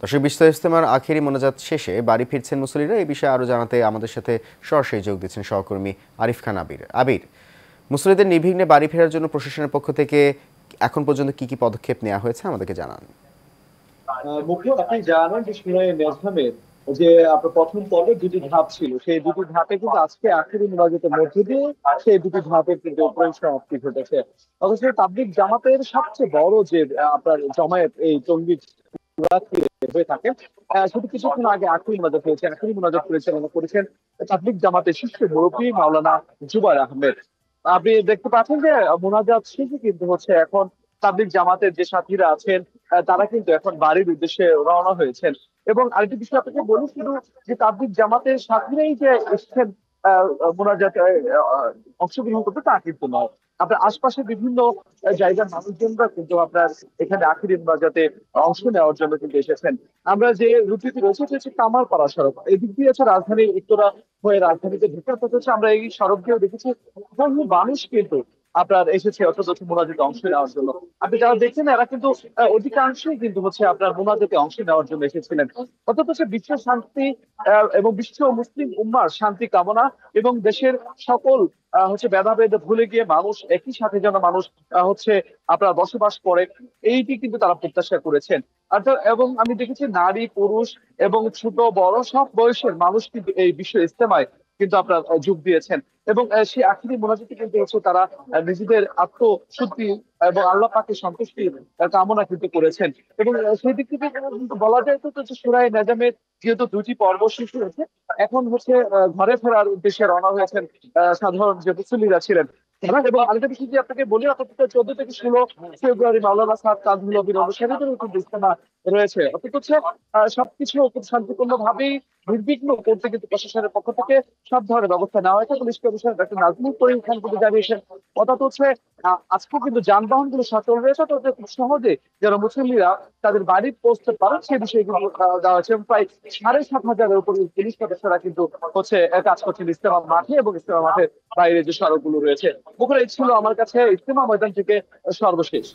দর্শক, বিশ্ব ইজতেমার আখেরি মোনাজাত শেষে বাড়ি ফিরছেন মুসল্লিরা। এই বিষয়ে আরও জানাতে আমাদের সাথে সরাসরি যোগ দিচ্ছেন সহকর্মী আরিফ খান আবির। মুসল্লিদের নির্বিঘ্নে বাড়ি ফেরার জন্য প্রশাসনের পক্ষ থেকে এখন পর্যন্ত কি কি পদক্ষেপ নেওয়া হয়েছে আমাদেরকে জানান। মুখ্য আপনি জানেন যে সুরায়ে নেজমের যে আপনার প্রথম পর্বে দুটি ধাপ ছিল, সেই দুটি ধাপে কিন্তু আজকে আখেরি মোনাজাতের মধ্যে দিয়ে সেই দুটি ধাপের কিন্তু পরিসমাপ্তি ঘটেছে। অথচ তাবলিগ জামাতের সবচেয়ে বড় যে আপনার জমায়েত এই টঙ্গী হয়ে থাকে, শুধু কিছুক্ষণ আগে আখেরি মোনাজাত হয়েছে। আখেরি মোনাজাত পরিচালনা করেছেন তাবলিগ জামাতের শীর্ষ মুরব্বী মাওলানা জুবায়ের আহমেদ। আপনি দেখতে পাচ্ছেন যে মোনাজাত শেষে কিন্তু হচ্ছে এখন তাবলিগ জামাতের যে সাথীরা আছেন তারা কিন্তু এখন বাড়ির উদ্দেশ্যে রওনা হয়েছেন। এবং আরেকটি বিষয় আপনাকে বলি, শুধু যে তাবলিগ জামাতের সাথীরাই যে এসছেন মোনাজাতে অংশগ্রহণ করতে তা কিন্তু নয়। আপনার আশপাশে বিভিন্ন জায়গার মানুষজনরা কিন্তু আপনার এখানে আখেরি মোনাজাতে অংশ নেওয়ার জন্য কিন্তু এসেছেন। আমরা যে রুটটি রয়েছে সেটা হচ্ছে কামারপাড়া সড়ক, এই দিক দিয়ে হচ্ছে রাজধানীর উত্তরা হয়ে রাজধানীতে ঢোকার পথে হচ্ছে আমরা এই সড়ক দিয়েও দেখেছি বহু মানুষ কিন্তু আপনার এসেছে অর্থোডক্স মোনাজাতে অংশ নেওয়ার জন্য। আপনি যারা দেখছেন এরা কিন্তু অধিকাংশই কিন্তু হচ্ছে আপনার মোনাজাতে অংশ নেওয়ার জন্য এসেছিলেন। অর্থাৎ হচ্ছে বিশ্ব শান্তি এবং বিশ্ব মুসলিম উম্মার শান্তি কামনা এবং দেশের সকল হচ্ছে ভেদাভেদ ভুলে গিয়ে মানুষ একই সাথে যেন মানুষ হচ্ছে আপনার বসবাস করে, এইটি কিন্তু তারা প্রত্যাশা করেছেন। এবং আমি দেখেছি নারী পুরুষ এবং ছোট বড় সব বয়সের মানুষ কিন্তু এই বিশ্ব ইজতেমায় কিন্তু আপনার যোগ দিয়েছেন। এবং সেই আখিরি মোনাজাতে কিন্তু হচ্ছে তারা নিজেদের আত্মশুদ্ধি এবং আল্লাহ পাকের সন্তুষ্টির কামনা কিন্তু করেছেন। এবং সেই দিক থেকে কিন্তু বলা যায় তো যে সূরা নেজামের যেহেতু দুটি পর্ব শেষ হয়েছে, এখন হচ্ছে ঘরে ফেরার উদ্দেশ্যে রওনা হয়েছেন সাধারণ যে মুসল্লিরা ছিলেন তারা। এবং আরেকটা বিষয় যে আপনাকে বলি, অর্থাৎ 14 থেকে 16 ফেব্রুয়ারি মাওলানা সাদ কাজী নবীর অনুষ্ঠানেরও কিন্তু ইজতেমা রয়েছে। অর্থাৎ হচ্ছে সবকিছু খুব শান্তিপূর্ণ ভাবেই নির্বিঘ্ন করতে কিন্তু প্রশাসনের পক্ষ থেকে সব ধরনের ব্যবস্থা নেওয়া হয়েছে। Police commissioner doctor Nazmul Karim Khan কিন্তু জানিয়েছেন, অর্থাৎ হচ্ছে আজকেও কিন্তু যানবাহন গুলো সচল রয়েছে, তো খুব সহজে যেন মুসল্লিরা তাদের বাড়ি পৌঁছতে পারেন সে বিষয়ে কিন্তু দেওয়া হয়েছে। প্রায় 7,500-এর উপর পুলিশ সদস্যরা কিন্তু হচ্ছে কাজ করছেন ইজতেমা মাঠে এবং ইজতেমা মাঠের বাইরে যে সড়কগুলো রয়েছে। মুখের এই ছিল আমার কাছে ইজতেমা ময়দান থেকে সর্বশেষ।